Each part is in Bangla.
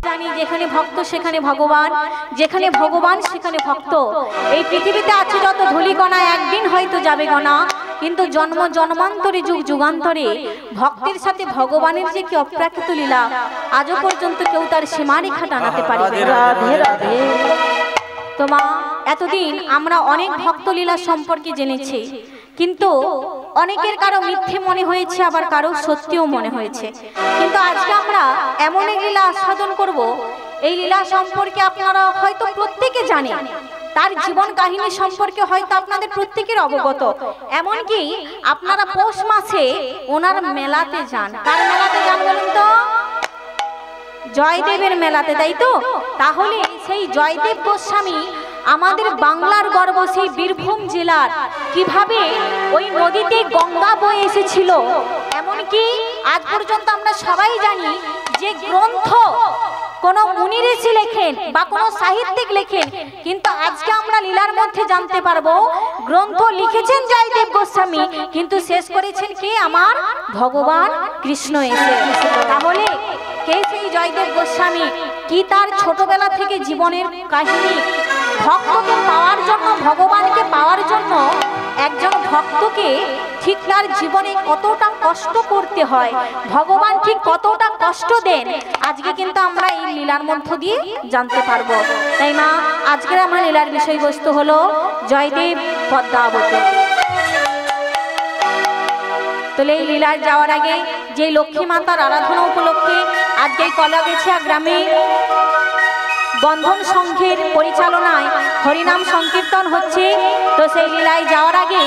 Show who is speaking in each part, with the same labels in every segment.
Speaker 1: জানি যেখানে ভক্ত সেখানে ভগবান, যেখানে ভগবান সেখানে ভক্ত। এই পৃথিবীতে আছে যত ধূলিকণা একদিন হয়তো যাবে গণা, কিন্তু জন্ম জন্মান্তরে যুগ যুগান্তরে ভক্তের সাথে ভগবানের যে কি অপ্রাকৃত লীলা, আজও পর্যন্ত কেউ তার সীমারেখা টানাতে পারবে। রাধে রাধে। তো মা, এতদিন আমরা অনেক ভক্ত লীলা সম্পর্কে জেনেছি, কিন্তু অনেকের কারো মিথ্যে মনে হয়েছে, আবার কারো সত্যিও মনে হয়েছে। কিন্তু আজকে আমরা এমন এক লীলা আস্বাদন করব, এই লীলা সম্পর্কে আপনারা হয়তো প্রত্যেকে জানেন, তার জীবন কাহিনী সম্পর্কে হয়তো আপনাদের প্রত্যেকের অবগত। এমনকি আপনারা পৌষ মাসে ওনার মেলাতে যান। কার মেলাতে যান বলুন তো? জয়দেবের মেলাতে, তাই তো? তাহলে সেই জয়দেব গোস্বামী আমাদের বাংলার গর্ব, সেই বীরভূম জেলার, কিভাবে ওই নদীতে গঙ্গা বয়ে এসেছিল, এমনকি আজ পর্যন্ত আমরা সবাই জানি যে গ্রন্থ কোন মুনি ঋষি লেখেন বা কোন সাহিত্যিক লেখেন, কিন্তু আজকে আমরা লীলার মধ্যে জানতে পারবো গ্রন্থ লিখেছেন জয়দেব গোস্বামী, কিন্তু শেষ করেছেন কে? আমার ভগবান কৃষ্ণ এসে। তাহলে কে সেই জয়দেব গোস্বামী? কি তার ছোটবেলা থেকে জীবনের কাহিনী? ভক্তকে পাওয়ার জন্য, ভগবানকে পাওয়ার জন্য একজন ভক্তকে ঠিক তার জীবনে কতটা কষ্ট করতে হয়, ভগবান ঠিক কতটা কষ্ট দেন, আজকে কিন্তু আমরা এই লীলার মধ্য দিয়ে জানতে পারবো। তাই মা, আজকের আমার লীলার বিষয়বস্তু হলো জয়দেব পদ্মাবতী। তাহলে এই লীলায় যাওয়ার আগে যে লক্ষ্মী মাতার আরাধনা উপলক্ষে আজকে কলাগেছিয়া গ্রামে বন্ধন সংঘের পরিচালনায় হরিনাম সংকীর্তন হচ্ছে, তো সেই লীলায় যাওয়ার আগে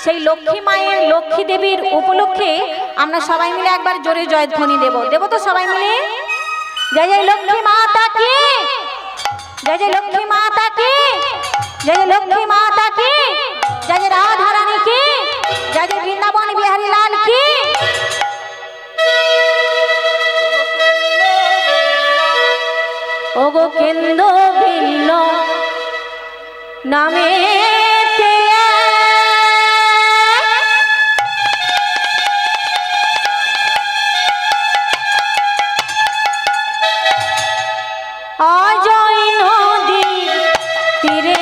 Speaker 1: সেই লক্ষ্মী মায়ের, লক্ষ্মী দেবীর উপলক্ষে আমরা সবাই মিলে একবার জোরে জয়ধ্বনি দেব। দেব তো সবাই মিলে? জয় জয় লক্ষ্মী মাতা কি, জয় জয় লক্ষ্মী মাতা কি, জয় জয় লক্ষ্মী মাতা কি, জয় জয় রাধা রানী কি, জয় জয় বৃন্দাবন বিহারী লাল কি। ওগো কেন্দ্র ভিন্ন নামে অজয় নদী তীরে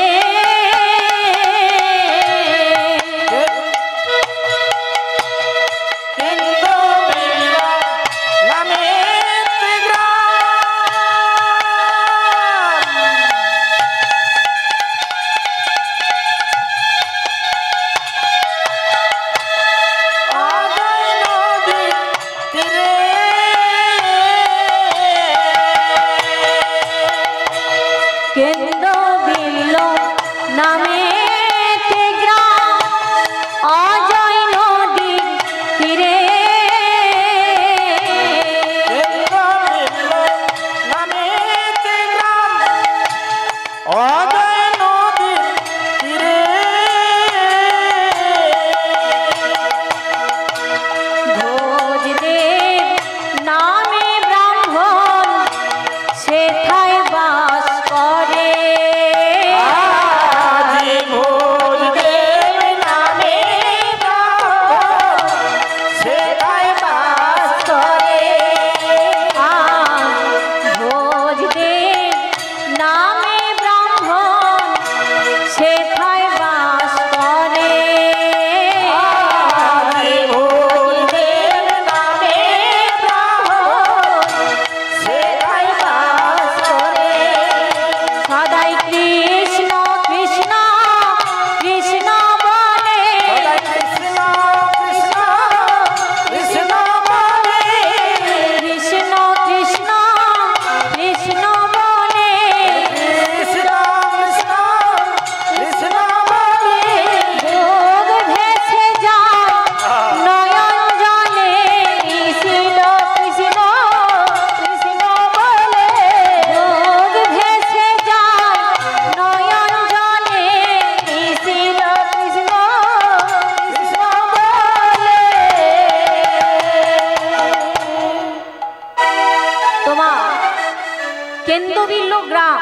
Speaker 1: কেন্দুবিল্ল গ্রাম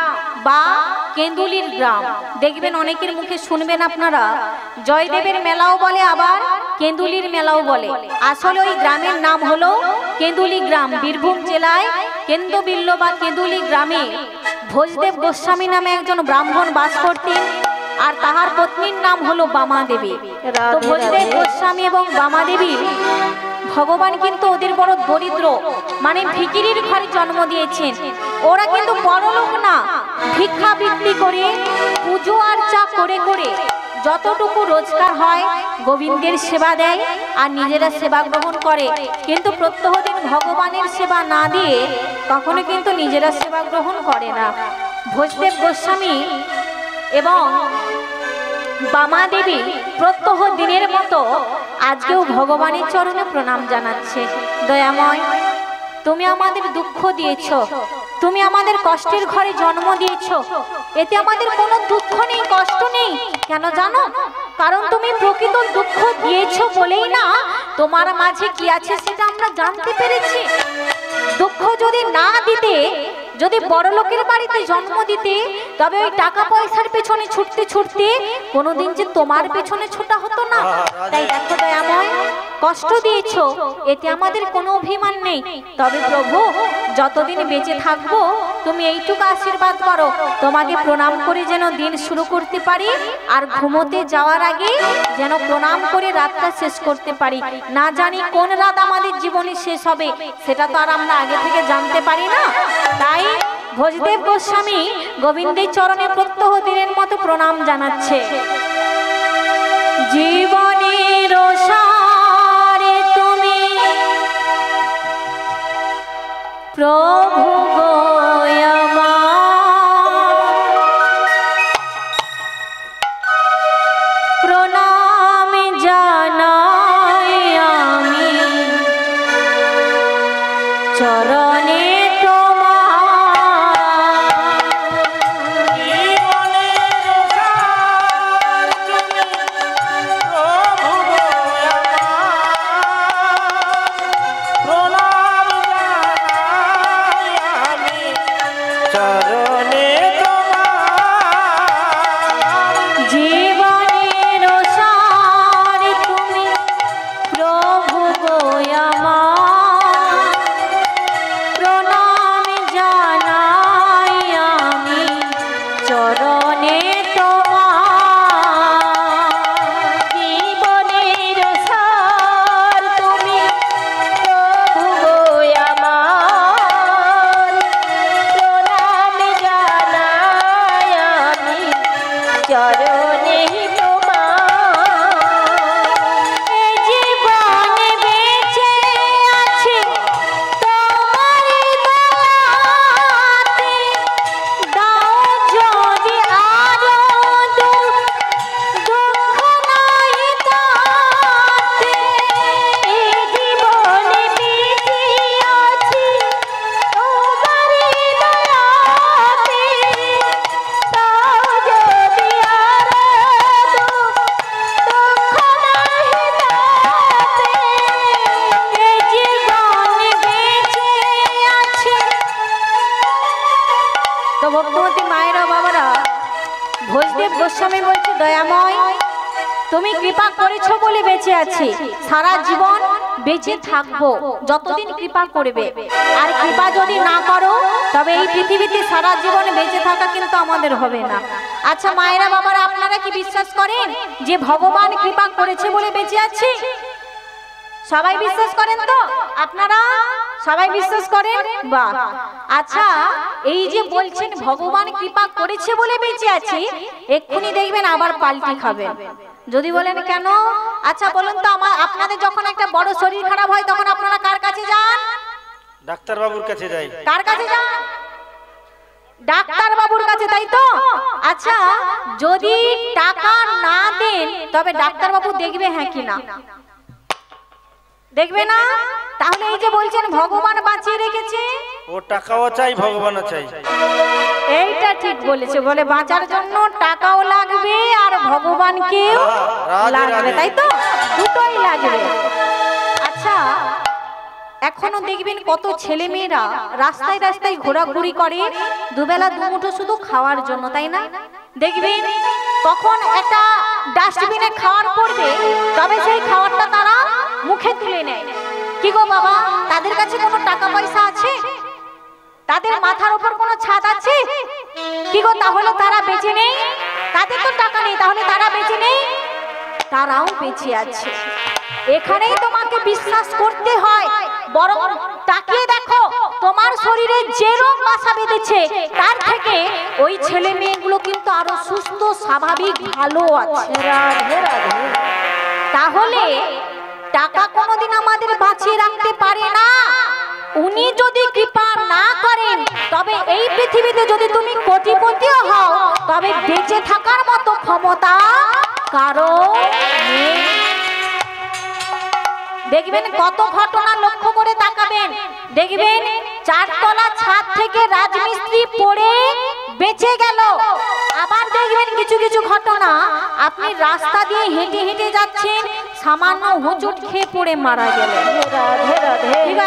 Speaker 1: বা কেন্দুলির গ্রাম, দেখবেন অনেকের মুখে শুনবেন আপনারা জয়দেবের মেলাও বলে, আবার কেঁদুলির মেলাও বলে। আসলে ওই গ্রামের নাম হলো কেঁদুলি গ্রাম। বীরভূম জেলায় কেন্দ্রবিল্ল বা কেঁদুলি গ্রামে ভোজদেব গোস্বামী নামে একজন ব্রাহ্মণ বাস করতেন, আর তাহার পত্নীর নাম হলো বামা দেবী। তো ভোজদেব গোস্বামী এবং বামা দেবী ভগবান কিন্তু ওদের বড় দরিদ্র, মানে ভিখিরির ঘরে জন্ম দিয়েছেন। ওরা কিন্তু বড় লোক না, ভিক্ষাবৃত্তি করে পুজো আর্চা করে করে যতটুকু রোজগার হয় গোবিন্দের সেবা দেয় আর নিজেরা সেবা গ্রহণ করে। কিন্তু প্রত্যহ দিন ভগবানের সেবা না দিয়ে কখনো কিন্তু নিজেরা সেবা গ্রহণ করে না। ভোজদেব গোস্বামী এবং বামা দেবী প্রত্যহ দিনের মতো আজকেও ভগবানের চরণে প্রণাম জানাচ্ছে। দয়াময়, তুমি আমাদের দুঃখ দিয়েছ, তুমি আমাদের কষ্টের ঘরে জন্ম দিয়েছ, এতে আমাদের কোনো দুঃখ নেই, কষ্ট নেই। কেন জানো? কারণ তুমি প্রকৃত দুঃখ দিয়েছ বলেই না তোমার মাঝে কি আছে সেটা আমরা জানতে পেরেছি। দুঃখ যদি না দিতে, যদি বড় লোকের বাড়িতে জন্ম দিতে, তবে ওই টাকা পয়সার পেছনে ছুটতে ছুটতে কোনোদিন যে তোমার পেছনে ছোটা হতো না। তাই দেখো দয়াময়, কষ্ট দিয়েছ, এতে আমাদের কোনো অভিমান নেই। তবে প্রভু, যতদিন বেঁচে থাকবো তুমি এইটুকু আশীর্বাদ করো, তোমাকে প্রণাম করে যেন দিন শুরু করতে পারি, আর ঘুমোতে যাওয়ার আগে যেন প্রণাম করে রাতটা শেষ করতে পারি। না জানি কোন রাত আমাদের জীবনে শেষ হবে, সেটা তো আর আমরা আগে থেকে জানতে পারি না। তাই ভোজদেব গোস্বামী গোবিন্দের চরণে প্রত্যহ দিনের মতো প্রণাম জানাচ্ছে। জীবনের সারে তুমি প্রভু প্রণাম জানাই আমি চরণে গোস্বামী বলছে, দয়াময়, তুমি কৃপা করেছো বলে বেঁচে আছি, সারা জীবন বেঁচে থাকবো যতদিন কৃপা করবে। আর কৃপা যদি না করো তবে এই পৃথিবীতে সারা জীবন বেঁচে থাকা কিন্তু আমাদের হবে না। আচ্ছা মায়েরা বাবারা, আপনারা কি বিশ্বাস করেন যে ভগবান কৃপা করেছে বলে বেঁচে আছি? সবাই বিশ্বাস করেন তো? আপনারা সবাই বিশ্বাস করেন? বাহ। আচ্ছা, এই যে বলছেন ভগবান কৃপা করেছে বলে বেঁচে আছি, এক্ষুনি দেখবেন আবার পাল্টি খাবেন। যদি বলেন কেন? আচ্ছা বলুন তো, আপনাদের যখন একটা বড় শরীর খারাপ হয় তখন আপনারা কার কাছে যান?
Speaker 2: ডাক্তার বাবুর কাছে যাই।
Speaker 1: কার কাছে যান? ডাক্তার বাবুর কাছে, তাই তো? আচ্ছা, যদি টাকা না দেন তবে ডাক্তার বাবু দেখবে হ্যাঁ কি না? দেখবে না? তাহলে এই যে বলছেন ভগবান বাঁচিয়ে রেখেছে,
Speaker 2: ও টাকাও চাই ভগবানও চাই।
Speaker 1: এইটা ঠিক বলেছে, বলে বাঁচার জন্য টাকাও লাগবে আর ভগবানকেও লাগবে, তাই তো? দুটোই লাগবে। আচ্ছা, এখনো দেখবেন কত ছেলে মেয়েরা রাস্তায় রাস্তায় ঘোরাঘুরি করে দুবেলা দুমুঠো শুধু খাওয়ার জন্য, তাই না? দেখবেন কখন একটা ডাস্টবিনে খাওয়ার পড়বে, তবে সেই খাবারটা তারা মুখে তুলে নেয়। কি গো বাবা, তাদের কাছে কোনো টাকা পয়সা আছে? তাদের মাথার উপর কোনো ছাদ আছে? কি গো, তাহলে তারা বেঁচে নেই? তাদের তো টাকা নেই, তাহলে তারা বেঁচে নেই? তারাও বেঁচে আছে। এখানেই তোমাকে বিশ্বাস করতে হয়। বরং তাকিয়ে দেখো, তোমার শরীরে যে রোগ বাসা বেঁধেছে তার থেকে ওই ছেলে মেয়েগুলো কিন্তু আরো সুস্থ, স্বাভাবিক, ভালো আছে। তাহলে টাকা কোনোদিন আমাদের বাঁচিয়ে রাখতে পারে না। উনি যদি কৃপা না করেন, তবে এই পৃথিবীতে যদি তুমি কোটিপতিও হও, তবে বেঁচে থাকার মতো ক্ষমতা কারো নেই। দেখবেন কত ঘটনা লক্ষ্য করে তাকাবেন, দেখবেন 4 তলা ছাদ থেকে রাজমিস্ত্রি পড়ে বেঁচে গেল। আবার দেখবেন কিছু কিছু ঘটনা, আপনি রাস্তা দিয়ে হেঁটে হেঁটে যাচ্ছেন, সামান্য হোঁচট খেয়ে পড়ে মারা গেলেন।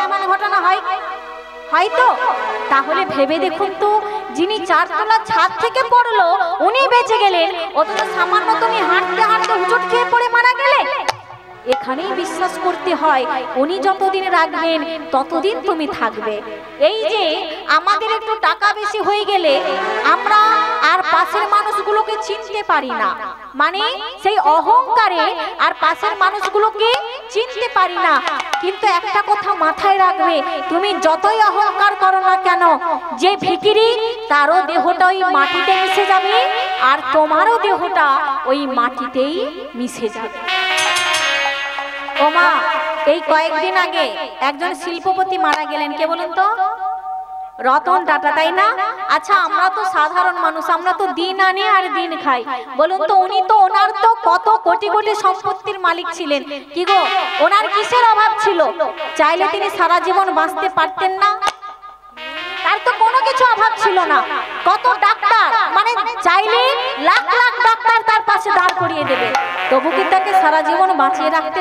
Speaker 1: এমন ঘটনা হয় হয়তো? তাহলে ভেবে দেখুন তো, যিনি 4 তলা ছাদ থেকে পড়লো উনি বেঁচে গেলেন, অথচ সামান্য তুমি হাঁটতে হাঁটতে হোঁচট খেয়ে পড়ে মারা গেলে। এখানেই বিশ্বাস করতে হয়, উনি যতদিন রাখবেন ততদিন তুমি থাকবে। এই যে আমাদের একটু টাকা বেশি হয়ে গেলে আমরা আর পাশের মানুষগুলোকে চিনতে পারি না, মানে সেই অহংকারে আর পাশের মানুষগুলোকে চিনতে পারি না। কিন্তু একটা কথা মাথায় রাখবে, তুমি যতই অহংকার করো না কেন, যে ভিখিরি তারও দেহটা ওই মাটিতে মিশে যাবে, আর তোমারও দেহটা ওই মাটিতেই মিশে যাবে। ওমা, এই কয়েকদিন আগে একজন শিল্পপতি মারা গেলেন। কে বলুন তো? রতন টাটা, তাই না? আচ্ছা, আমরা তো সাধারণ মানুষ, আমরা তো দিন আনি আর দিন খাই। বলুন তো, উনি তো, ওনার তো কত কোটি কোটি সম্পত্তির মালিক ছিলেন। কি গো, ওনার কিসের অভাব ছিল? চাইলে তিনি সারা জীবন বাঁচতে পারতেন না? তার তো কোনো কিছু অভাব ছিল না। কত ডাক্তার, মানে চাইলে লাখ লাখ ডাক্তার তার পাশে দাঁড় করিয়ে দেবে, তবু কি তাকে সারা জীবন বাঁচিয়ে রাখতে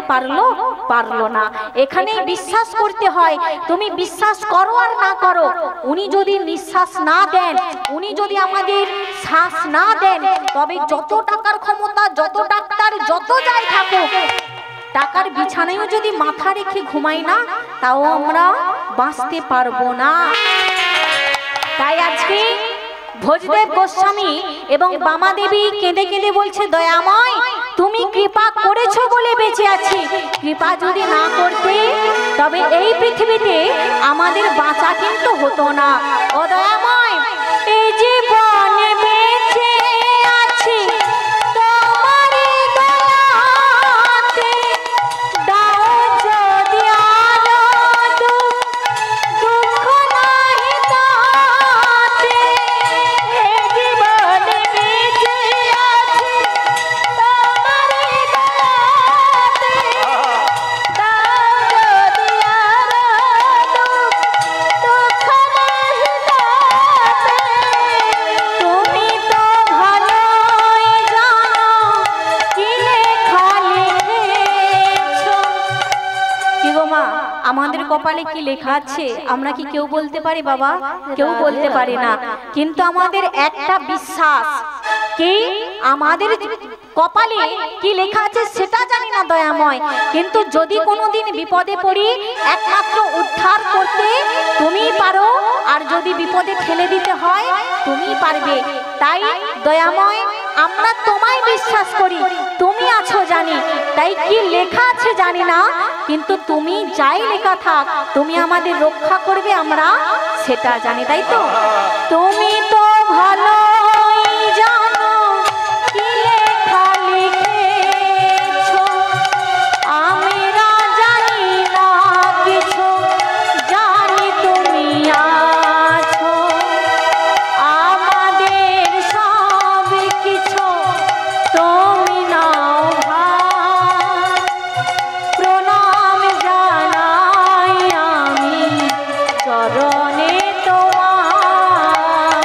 Speaker 1: পারলো না। এখানেই বিশ্বাস করতে হয়, তুমি বিশ্বাস করো আর না করো, উনি যদি নিঃশ্বাস না দেন, উনি যদি আমাদের শ্বাস না দেন, তবে যত টাকার ক্ষমতা, যত ডাক্তার, যত যাই থাকুক, টাকার বিছানায়ও যদি মাথা রেখে ঘুমাই না, তাও আমরা বাঁচতে পারবো না। তাই আজকে ভোজদেব গোস্বামী এবং বামা দেবী কেঁদে কেঁদে বলছে, দয়াময় তুমি কৃপা করেছো বলে বেঁচে আছি, কৃপা যদি না করতে তবে এই পৃথিবীতে আমাদের বাঁচা কিন্তু হতো না। ও দয়াময়, এই জীবনে বেঁচে আছি তোমারই দয়াতে, দাও যদি আরো দুঃখ নাহি তাতে। এই জীবনে বেঁচে আছি তোমারই দয়াতে, দাও যদি আরো দুঃখ নাহি তাতে। তুমি তো ভালোই জানো কি লেখা লিখেছো। কি গো মা, আমাদের কপালে কি লেখা আছে আমরা কি কেউ বলতে পারি বাবা? কেউ বলতে পারি না। কিন্তু আমাদের একটা বিশ্বাস, কি আমাদের কপালে কি লেখা আছে সেটা জানি না দয়াময়, কিন্তু যদি কোনোদিন বিপদে পড়ি, একমাত্র উদ্ধার করতে তুমিই পারো, আর যদি বিপদে ঠেলে দিতে হয় তুমিই পারবে। তাই দয়াময়, আমরা তোমায় বিশ্বাস করি, তুমি আছো জানি, তাই কি লেখা আছে জানি না, কিন্তু তুমি যাই লেখা থাক তুমি আমাদের রক্ষা করবে, আমরা সেটা জানি, তাই তো? তুমি তো ভালোই জানো কি লেখা লিখেছো, আমরা জানি না কিছু, জানি তুমি আছো, আমাদের সব কিছু তুমি নাও ভার। প্রণাম জানাই আমি চরণে তোমার,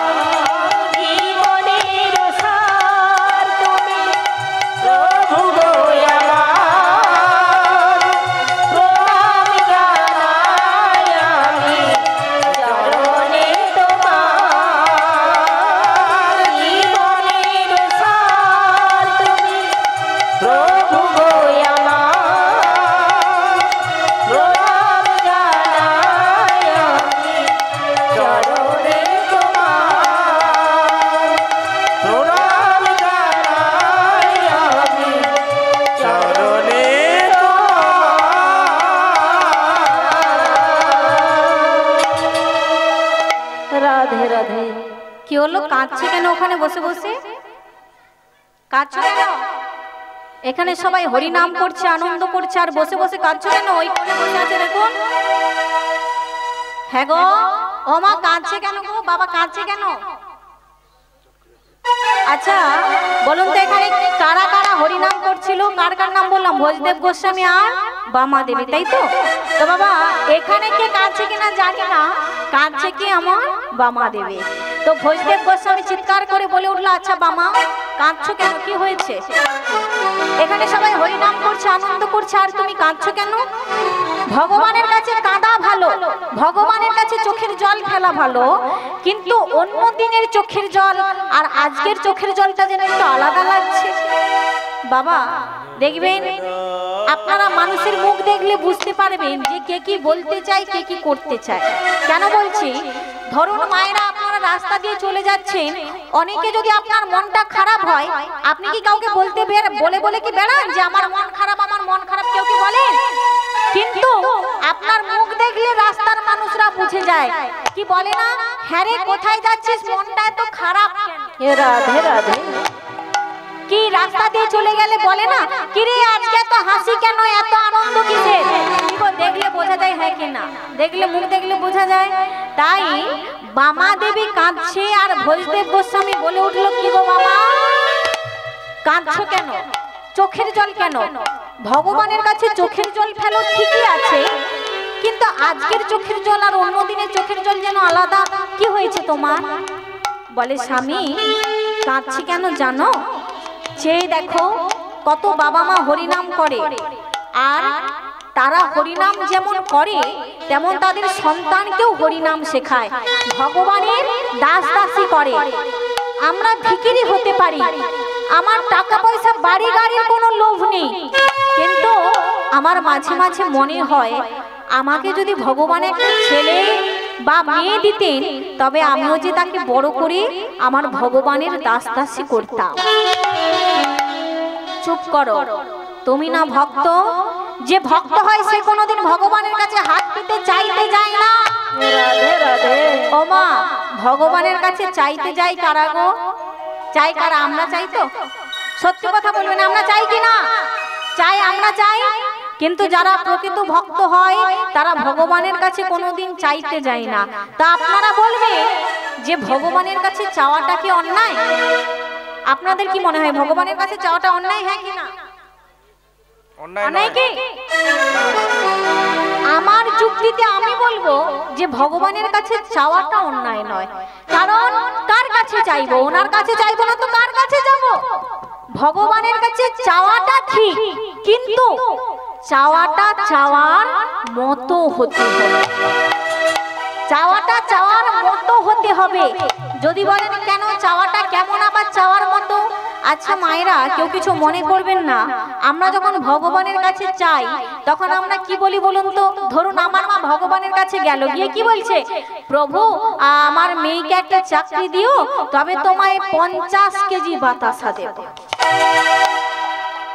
Speaker 1: কি হলো, কাঁদছে কেন ওখানে বসে বসে? কাঁদছো কেন? এখানে সবাই হরি নাম করছে, আনন্দ করছে, আর বসে বসে কাঁদছো কেন? ওই কোণে বসে আছে দেখুন। হ্যাঁ গো, ও মা কাঁদছে কেন গো? বাবা কাঁদছে কেন? আচ্ছা বলুন তো, এখানে কারা কারা হরিনাম করছিল? কার কার নাম বললাম? ভোজদেব গোস্বামী আর বামা দেবী, তাই তো? তো বাবা এখানে কে কাঁদছে কিনা জানি না, কাঁদছে কি আমার বামা দেবী। তো ভোজদেব গোস্বামী চিৎকার করে বলে উঠলো, আচ্ছা বামা কাঁদছো কেন, কি হয়েছে? এখানে সবাই হরিনাম করছে, আনন্দ করছে, আর তুমি কাঁদছো কেন? ভগবানের কাছে কাঁদা ভালো, ভগবানের কাছে চোখের জল ফেলা ভালো, কিন্তু অন্য দিনের চোখের জল আর আজকের চোখের জলটা যেন একটু আলাদা লাগছে। বাবা দেখবেন, আপনারা মানুষের মুখ দেখলে বুঝতে পারবেন যে কে কি বলতে চায়, কে কি করতে চায়। কেন বলছি, ধরুন মায়েরা আপনারা রাস্তা দিয়ে চলে যাচ্ছেন, অনেকে যদি আপনার মনটা খারাপ হয়, আপনি কি কাউকে বলে বলে কি বেড়ান যে আমার মন খারাপ, আমার মন খারাপ? কেউ কি বলেন? কিন্তু আপনার মুখ দেখলে রাস্তার মানুষরা বুঝে যায়, কি বলে না, হ্যাঁ রে কোথায় যাচ্ছিস, মনটা এত খারাপ কেন? রাধে রাধে। কি রাস্তা দিয়ে চলে গেলে বলে না, কি রে আজকে এত হাসি কেন, এত আনন্দ কিসের? দেখলে বোঝা যায়, হ্যাঁ কি না? দেখলে, মুখ দেখলে বোঝা যায়। তাই বামা দেবী কাঁদছে, আর ভোজদেব গোস্বামী বলে উঠলো, কি গো বাবা কাঁদছো কেন, চোখের জল কেন? ভগবানের কাছে চোখের জল ফেলো ঠিকই আছে, কিন্তু আজকের চোখের জল আর অন্য দিনের চোখের জল যেন আলাদা। কি হয়েছে তোমার? বলে স্বামী কাঁদছি কেন জানো? চেয়ে দেখো কত বাবা মা হরিনাম করে, আর তারা হরিনাম যেমন করে তেমন তাদের সন্তানকেও হরিনাম শেখায়, ভগবানের দাস দাসী করে। আমরা ভিখিরি হতে পারি, আমার টাকা পয়সা বাড়ি গাড়ির কোনো লোভ নেই, কিন্তু আমার মাঝে মাঝে মনে হয় আমাকে যদি ভগবান একটা ছেলে বা মেয়ে দিতেন, তবে আমিও যে তাকে বড় করে আমার ভগবানের দাস দাসী করতাম। চুপ করো, তুমি না ভক্ত? যে ভক্ত হয় সে কোনোদিন ভগবানের কাছে হাত পেতে চাইতে যায় না। ও মা, ভগবানের কাছে চাইতে যাই কারা গো? চাই কারা? আমরা চাই তো? সত্যি কথা বলবেন, আমরা চাই কি না? চাই, আমরা চাই, কিন্তু যারা প্রকৃত ভক্ত হয় তারা ভগবানের কাছে কোনোদিন চাইতে যায় না। তা আপনারা বলবেন যে ভগবানের কাছে চাওয়াটা কি অন্যায়? আপনাদের কি মনে হয় ভগবানের কাছে চাওয়াটা অন্যায়, হ্যাঁ কি না? অন্যায় কি? আমার যুক্তিতে আমি বলবো যে ভগবানের কাছে চাওয়াটা অন্যায় নয়, কারণ কার কাছে চাইবো? ওনার কাছে চাইবো না তো কার কাছে যাব? ভগবানের কাছে চাওয়াটা ঠিক, কিন্তু চাওয়াটা চাওয়ার মতো হতে হবে, চাওয়াটা চাওয়ার মতো হতে হবে। যদি বলেন কেন চাওয়াটা কেমন আবার চাওয়ার মতো? আচ্ছা মায়েরা কেউ কিছু মনে করবেন না, আমরা যখন ভগবানের কাছে চাই তখন আমরা কি বলি বলুন তো? ধরুন আমার মা ভগবানের কাছে গেল, গিয়ে কি বলছে? প্রভু আমার মেয়েকে একটা চাকরি দিও, তবে তোমায় 50 কেজি বাতাসা দেব।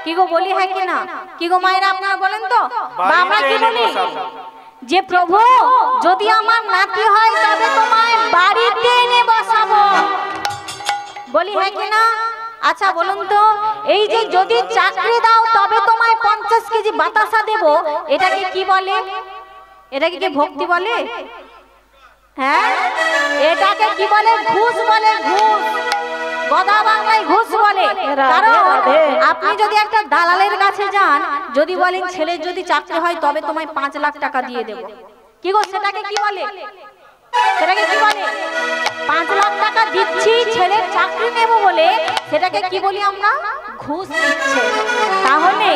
Speaker 1: কি গো বলি, হ্যাঁ কি না? কি গো মায়েরা আপনারা বলেন তো? বা আমরা কি বলি? যে প্রভু যদি আমার নাতি হয় তবে তোমায় বাড়িতে এনে বসাবো, বলি হ্যাঁ কি না? আচ্ছা বলুন তো, এই যে যদি চাকরি দাও তবে তোমায় 50 কেজি বাতাসা দেব, এটাকে কি বলে? এটাকে কি ভক্তি বলে? হ্যাঁ, এটাকে কি বলে? ঘুষ বলে, ঘুষ। গদা বাংলায় ঘুষ বলে। কারণ আপনি যদি একটা দালালের কাছে যান, যদি বলেন ছেলের যদি চাকরি হয় তবে তোমায় 5 লাখ টাকা দিয়ে দেব, কি গো সেটাকে কি বলে? সেটাকে কি বলে? 5 লাখ টাকা দিচ্ছি ছেলের চাকরি নেব বলে, সেটাকে কি বলি আমরা? ঘুষ দিচ্ছে। তাহলে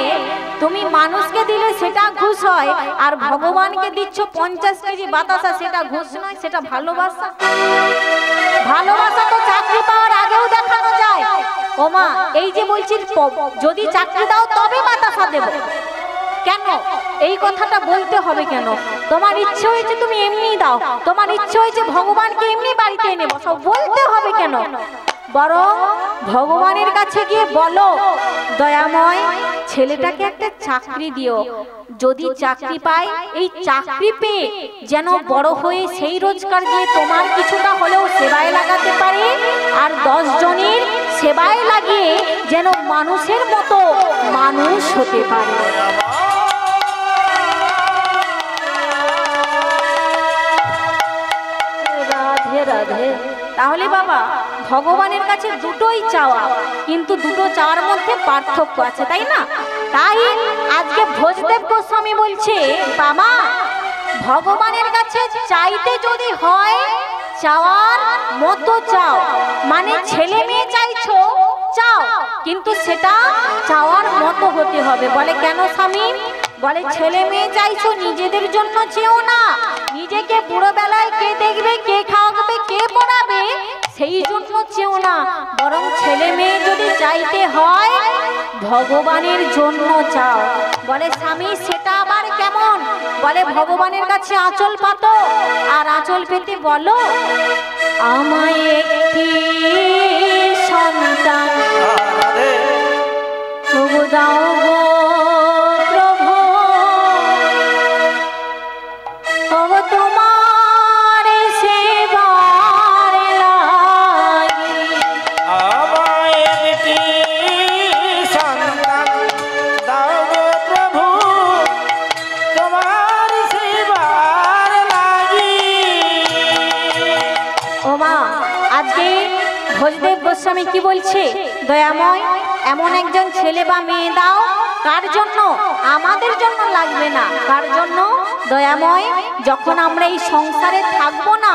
Speaker 1: তুমি মানুষকে দিলে সেটা ঘুষ হয়, আর ভগবানকে দিচ্ছ 50 কেজি বাতাসা, সেটা ঘুষ নয়, সেটা ভালোবাসা। ভালোবাসা তো চাকরি পাওয়ার আগেও দেখানো যায়। ও মা, এই যে বলছি যদি চাকরি দাও তবে বাতাসা দেব, কেন এই কথাটা বলতে হবে কেন? তোমার ইচ্ছে হয়েছে তুমি এমনি দাও, তোমার ইচ্ছে হয়েছে ভগবানকে এমনি বাড়িতে এনে বসাও, বলতে হবে কেন? বরং ভগবানের কাছে গিয়ে বলো, দয়াময় ছেলেটাকে একটা চাকরি দিও, যদি চাকরি পাই, এই চাকরি পেয়ে যেন বড় হয়ে সেই রোজগার দিয়ে তোমার কিছুটা হলেও সেবায় লাগাতে পারে, আর 10 জনের সেবায় লাগিয়ে যেন মানুষের মতো মানুষ হতে পারে। রাধে রাধে। তাহলে বাবা, ভগবানের কাছে দুটোই চাওয়া, কিন্তু দুটো চাওয়ার মধ্যে পার্থক্য আছে, তাই না? তাই আজকে ভোজদেব গোস্বামী বলছে, বাবা ভগবানের কাছে চাইতে যদি হয় চাওয়ার মতো চাও, মানে ছেলে মেয়ে চাইছো চাও, কিন্তু সেটা চাওয়ার মতো হতে হবে। বলে কেন স্বামী? বলে ছেলে মেয়ে চাইছো নিজেদের জন্য চেও না, নিজেকে বুড়ো বেলায় কে দেখবে, কে খাওয়াবে, কে পড়াবে সেই জন্য চেও না, বরং ছেলে মেয়ে যদি চাইতে হয় ভগবানের জন্য চাও। বলে স্বামী সেটা আবার কেমন? বলে ভগবানের কাছে আঁচল পাতো, আর আঁচল পেতে বলো, আমায় একটি সন্তান দাও গো প্রভু, ওগো তোমার সেবার লাগি
Speaker 2: আমায় একটি সন্তান দাও গো প্রভু, তোমার সেবার লাগি।
Speaker 1: ও মা, আজকে ভোজদেব গোস্বামী কি বলছে? দয়াময় এমন একজন ছেলে বা মেয়ে দাও, কার জন্য? আমাদের জন্য লাগবে না, কার জন্য? দয়াময় যখন আমরা এই সংসারে থাকবো না,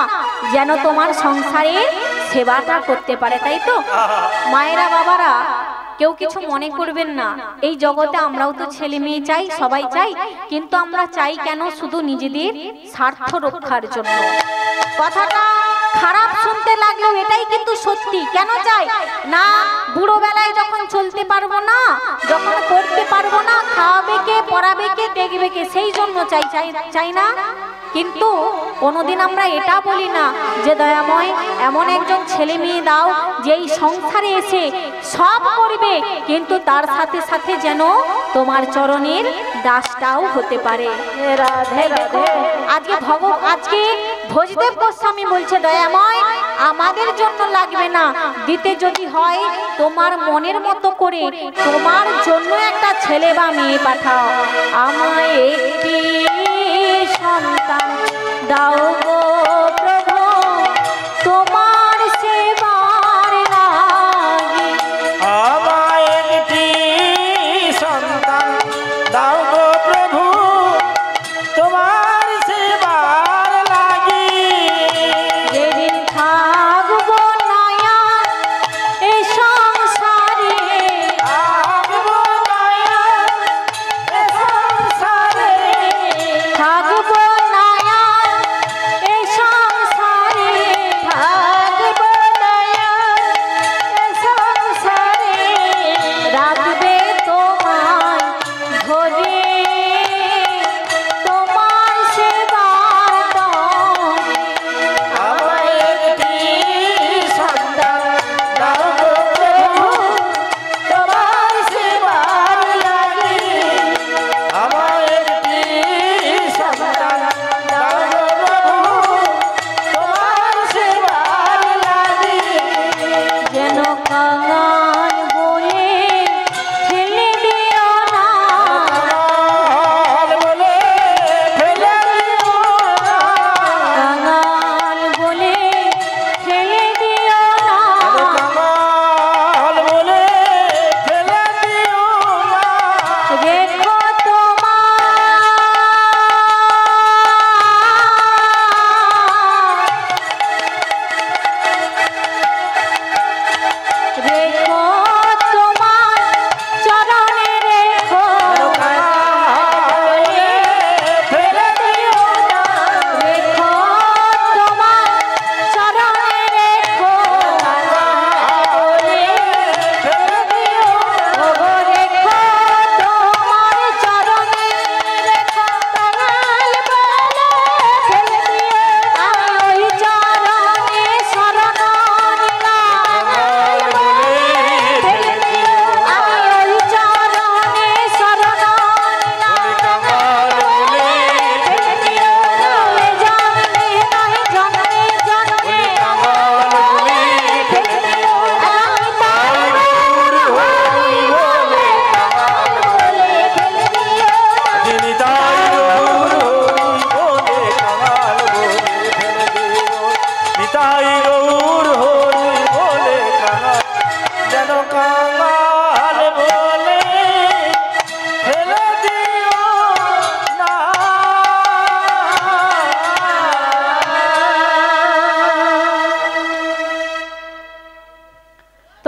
Speaker 1: যেন তোমার সংসারে সেবাটা করতে পারে, তাই তো? মায়েরা বাবারা কেউ কিছু মনে করবেন না, এই জগতে আমরাও তো ছেলে মেয়ে চাই, সবাই চাই, কিন্তু আমরা চাই কেন? শুধু নিজেদের স্বার্থ রক্ষার জন্য। কথাটা খারাপ শুনতে লাগলেও এটাই কিন্তু সত্যি। কেন চাই না? বুড়ো বেলায় যখন চলতে পারবো না, যখন করতে পারবো না, খাওয়াবে কে, পড়াবে কে, দেখবে কে, সেই জন্য চাই, চাই চাই না। কিন্তু কোনোদিন আমরা এটা বলি না যে দয়াময় এমন একজন ছেলে মেয়ে দাও যেই সংসারে এসে সব করবে, কিন্তু তার সাথে সাথে যেন তোমার চরণের দাসটাও হতে পারে। রাধে রাধে। আজকে ভোজদেব গোস্বামী বলছে, দয়াময় আমাদের জন্য লাগবে না, দিতে যদি হয় তোমার মনের মতো করে তোমার জন্য একটা ছেলে বা মেয়ে পাঠাও। আমায় একটি সন্তান দাও গো প্রভু, তোমার সেবার লাগি।
Speaker 2: আমায় একটি সন্তান দাও গো প্রভু, তোমার সেবার লাগি।
Speaker 1: যেদিন থাকবো নয়া এ সংসারে,
Speaker 2: থাকবো নয়া এ সংসারে,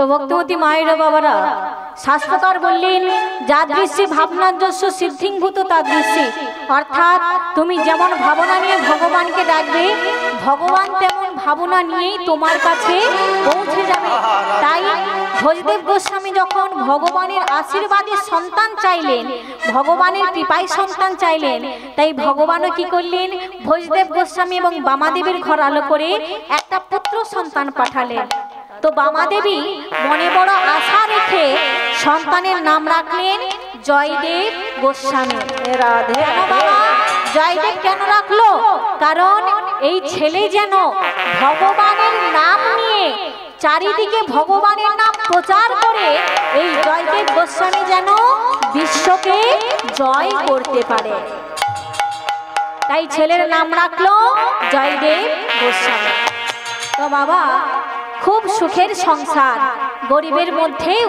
Speaker 1: ভক্তবতী মায়েরা বাবারা শাস্ত্রকার বললেন যাদৃশ্যে ভাবনাযস্য সিদ্ধিংভূত তাদৃশ্যে, অর্থাৎ তুমি যেমন ভাবনা নিয়ে ভগবানকে ডাকবে ভগবান তেমন ভাবনা নিয়েই তোমার কাছে পৌঁছে যাবে। তাই ভোজদেব গোস্বামী যখন ভগবানের আশীর্বাদে সন্তান চাইলেন, ভগবানের কৃপায় সন্তান চাইলেন, তাই ভগবানও কি করলেন, ভোজদেব গোস্বামী এবং বামাদেবীর ঘর আলো করে একটা পুত্র সন্তান পাঠালেন। তো বামাদেবী মনে বড় আশা রেখে সন্তানের নাম রাখলেন জয়দেব গোস্বামী। রাধে বাবা, জয়দেব কেন রাখলো? কারণ এই ছেলে যেন ভগবানের নাম নিয়ে চারিদিকে ভগবানের নাম প্রচার করে এই জয়দেব গোস্বামী যেন বিশ্বকে জয় করতে পারে, তাই ছেলের নাম রাখলো জয়দেব গোস্বামী। তো বাবা, খুব সুখের সংসার, গরিবের মধ্যেও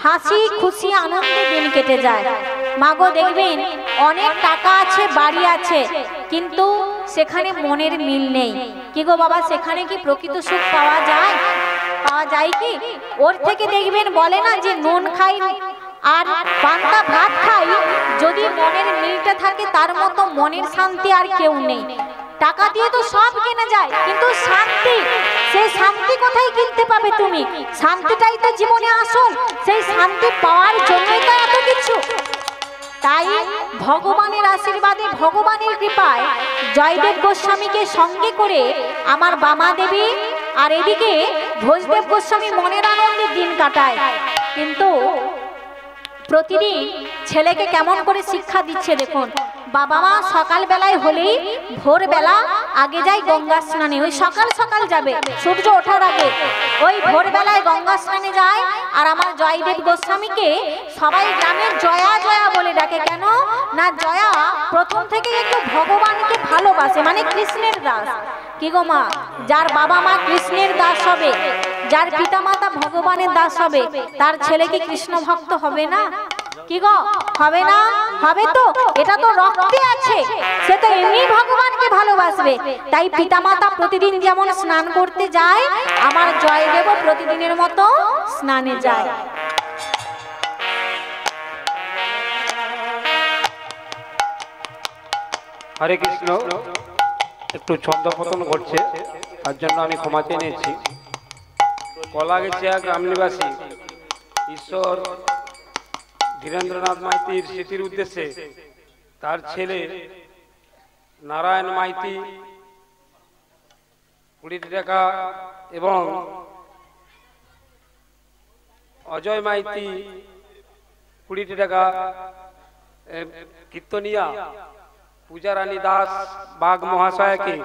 Speaker 1: হাসি খুশি আনন্দে দিন কেটে যায়। মাগো দেখবেন অনেক টাকা আছে, বাড়ি আছে, কিন্তু সেখানে মনের মিল নেই। কি গো বাবা, সেখানে কি প্রকৃত সুখ পাওয়া যায়? পাওয়া যায় কি? ওর থেকে দেখবেন বলে না যে নুন খাই আর পান্তা ভাত খাই, যদি মনের মিলটা থাকে তার মতো মনের শান্তি আর কেউ নেই। টাকা দিয়ে তো সব কেনা যায়, কিন্তু শান্তি, সেই শান্তি কোথায় কিনতে পাবে তুমি? শান্তিটাই তো জীবনে আসল, সেই শান্তি পাওয়ার জন্যই তো এত কিছু। তাই ভগবানের আশীর্বাদে, ভগবানের কৃপায় জয়দেব গোস্বামীকে সঙ্গে করে আমার বামা দেবী আর এদিকে ভোজদেব গোস্বামী মনের আনন্দে দিন কাটায়। কিন্তু প্রতিদিন ছেলেকে কেমন করে শিক্ষা দিচ্ছে দেখুন। বাবা মা সকালবেলায় হলেই ভোরবেলা আগে যায় গঙ্গা স্নানে, ওই সকাল সকাল যাবে সূর্য ওঠার আগে, ওই ভোরবেলায় গঙ্গা স্নানে যায়। আর আমার জয়দেব গোস্বামীকে সবাই গ্রামে জয়া জয়া বলে ডাকে। কেন না, জয়া প্রথম থেকে একটু ভগবানকে ভালোবাসে, মানে কৃষ্ণের দাস। কি গো মা, যার বাবা মা কৃষ্ণের দাস হবে, যার পিতা মাতা ভগবানের দাস হবে, তার ছেলে কি কৃষ্ণ ভক্ত হবে না? কি গো, হবে না? হবে তো, এটা তো রক্তে আছে, সে তো এমনি ভগবানকে ভালোবাসবে। তাই পিতামাতা প্রতিদিন যেমন স্নান করতে যায়, আমার জয়দেব প্রতিদিনের মতো স্নানে যায়।
Speaker 3: হরে কৃষ্ণ। একটু ছন্দপতন ঘটছে, তার জন্য আমি ক্ষমা চেয়ে নিয়েছি। কলাগেছিয়া গ্রাম নিবাসী ঈশ্বর ধীরেন্দ্রনাথ মাইতির স্মৃতির উদ্দেশ্যে তার ছেলে নারায়ণ মাইতি 20 টাকা এবং অজয় মাইতি 20 টাকা, কীর্তনিয়া পূজারানী দাস বাগ মহাশয়কে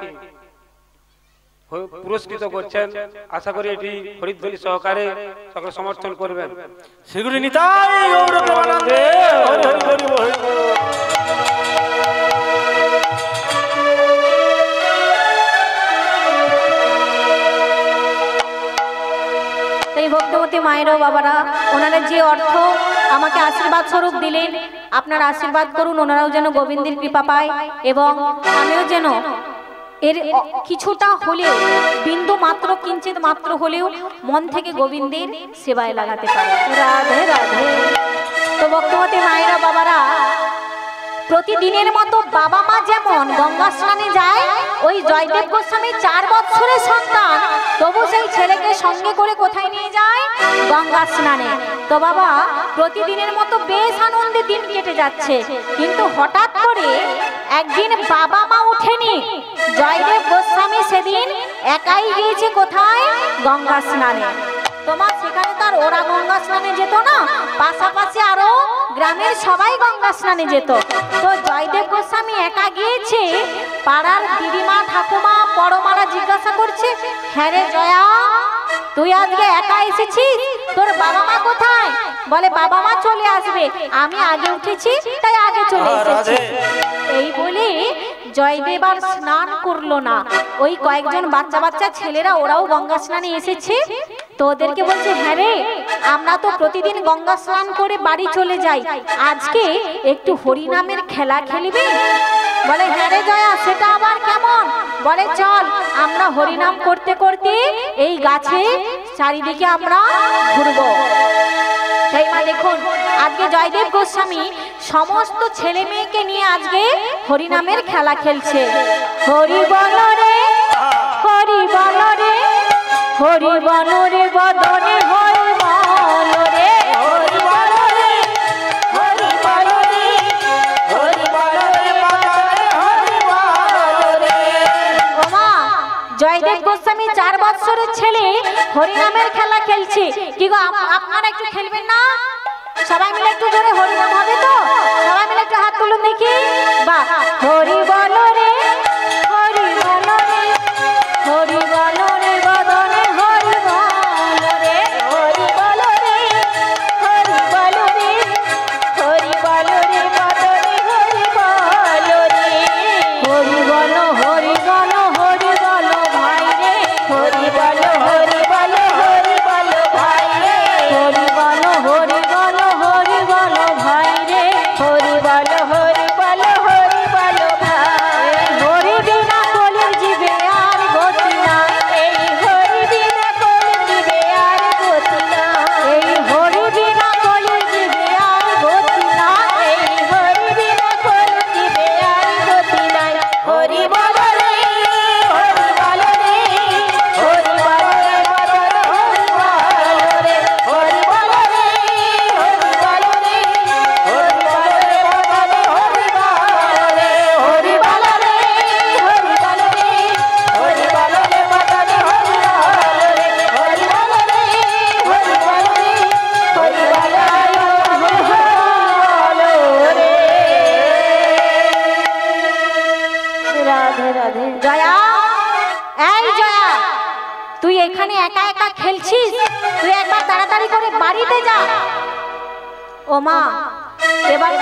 Speaker 3: পুরস্কৃত করছেন। আশা করি এটি হরিধ্বনি সহকারে সকলে সমর্থন করবেন।
Speaker 2: সেগুলি নিতাই গৌর প্রেমানন্দে হরি হরি হরি হরি।
Speaker 1: তাই ভক্তবতী মায়েরও বাবারা, ওনারা যে অর্থ আমাকে আশীর্বাদ স্বরূপ দিলেন, আপনারা আশীর্বাদ করুন, ওনারাও যেন গোবিন্দের কৃপা পায় এবং আমিও যেন এর কিছুটা হলেও, বিন্দু মাত্র, কিঞ্চিত মাত্র হলেও মন থেকে গোবিন্দের সেবায় লাগাতে পারে। রাধে রাধে। তো ভক্তবতী মায়েরা বাবারা, প্রতিদিনের মতো বাবা মা যেমন গঙ্গা স্নানে যায়, ওই জয়দেব গোস্বামী 4 বছরের সন্তান, তবু সেই ছেলেকে সঙ্গে করে কোথায় নিয়ে যায়? গঙ্গা স্নানে। তো বাবা, প্রতিদিনের মতো বেশ আনন্দে দিন কেটে যাচ্ছে, কিন্তু হঠাৎ করে একদিন বাবা মা উঠেনি। জয়দেব গোস্বামী সেদিন একাই গিয়েছে কোথায়? গঙ্গা স্নানে। তোমার সেখানে তার ওরা গঙ্গা স্নানে যেত না, পাশাপাশি আরো গ্রামের সবাই গঙ্গা স্নানে যেত। তো জয়দেব গোস্বামী একা গিয়েছে, পাড়ার দিদিমা ঠাকুমা পরমারা জিজ্ঞাসা করছে, হ্যাঁ রে জয়া, তুই আজকে একা এসেছিস, তোর বাবা মা কোথায়? বলে বাবা মা চলে আসবে, আমি আগে উঠেছি তাই আগে চলে এসেছি। এই বলে জয়দেব আর স্নান করলো না। ওই কয়েকজন বাচ্চা বাচ্চা ছেলেরা, ওরাও গঙ্গা স্নানে এসেছে, তো ওদেরকে বলছে, হ্যাঁ রে, আমরা তো প্রতিদিন গঙ্গা স্নান করে বাড়ি চলে যাই, আজকে একটু হরিনামের খেলা খেলবি? বলে হ্যাঁ রে জয়া, সেটা আবার কেমন? বলে চল, আমরা হরিনাম করতে করতে এই গাছে চারিদিকে আমরা ঘুরবো। তাই মা দেখুন আজকে জয়দেব গোস্বামী সমস্ত ছেলে মেয়েকে নিয়ে আজকে হরিনামের খেলা খেলছে। হরি বল রে হরি বল রে হরি বল রে বদনে হরি বল রে হরি বল রে হরি বল রে হরি বল রে বদনে হরি বল রে। ও মা জয়দেব গোস্বামী 4 বছরের ছেলে হরিনামের খেলা খেলছে। কি গো আপনারা একটু খেলবেন না? সবাই মিলে একটু জোরে হরিনাম হবে তো? সবাই মিলে একটু হাত তুলুন দেখি। বাহ হরি বল রে হরি বল রে হরি বল রে বদনে হরি বল রে হরি বল রে হরি বল রে হরি বল রে বদনে হরি বল রে হরি বল হরি বল হরি বল ভাই রে হরি বল হরি বল হরি বল ভাই রে হরি বল হরি বল হরি বল ভাই রে হরি বল হরি বল হরি বল ভাই। হরি বিনা কলির জীবে আর গতি নাই, এই হরি বিনা কলির জীবে আর গতি নাই, এই হরি বিনা কলির জীবে আর গতি নাই, এই হরি বিনা কলির জীবে আর গতি নাই। হরি বল রে হরি বল রে হরি বল রে বদন হরি বল রে হরি বল রে হরি বল রে হরি বল রে বদন হরি বল রে হরি বল রে হরি বল রে হরি বল রে বদন হরি বল রে হরি বল রে হরি বল রে হরি বল রে। রাধে রাধে। জয়া এই জয়া তুই এখানে একা একা খেলছিস? তুই একবার তাড়াতাড়ি করে বাড়িতে যা। ও মা এবার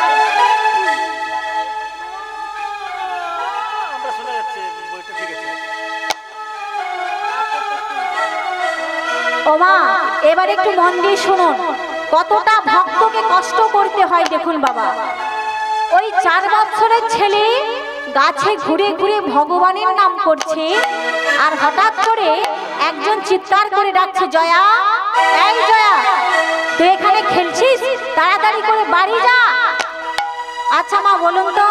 Speaker 2: আমরা শুনে যাচ্ছি বইটা ঠিক আছে।
Speaker 1: ও মা এবার একটু মন দিয়ে শুনুন কতটা ভক্তকে কষ্ট করতে হয়। দেখুন বাবা ওই 4 বছরের ছেলে গাছে ঘুরে ঘুরে ভগবানের নাম করছে, আর হঠাৎ করে একজন চিৎকার করে ডাকছে জয়া এই জয়া তুই এখানে খেলছিস? তাড়াতাড়ি করে বাড়ি যা। আচ্ছা মা বলুন তো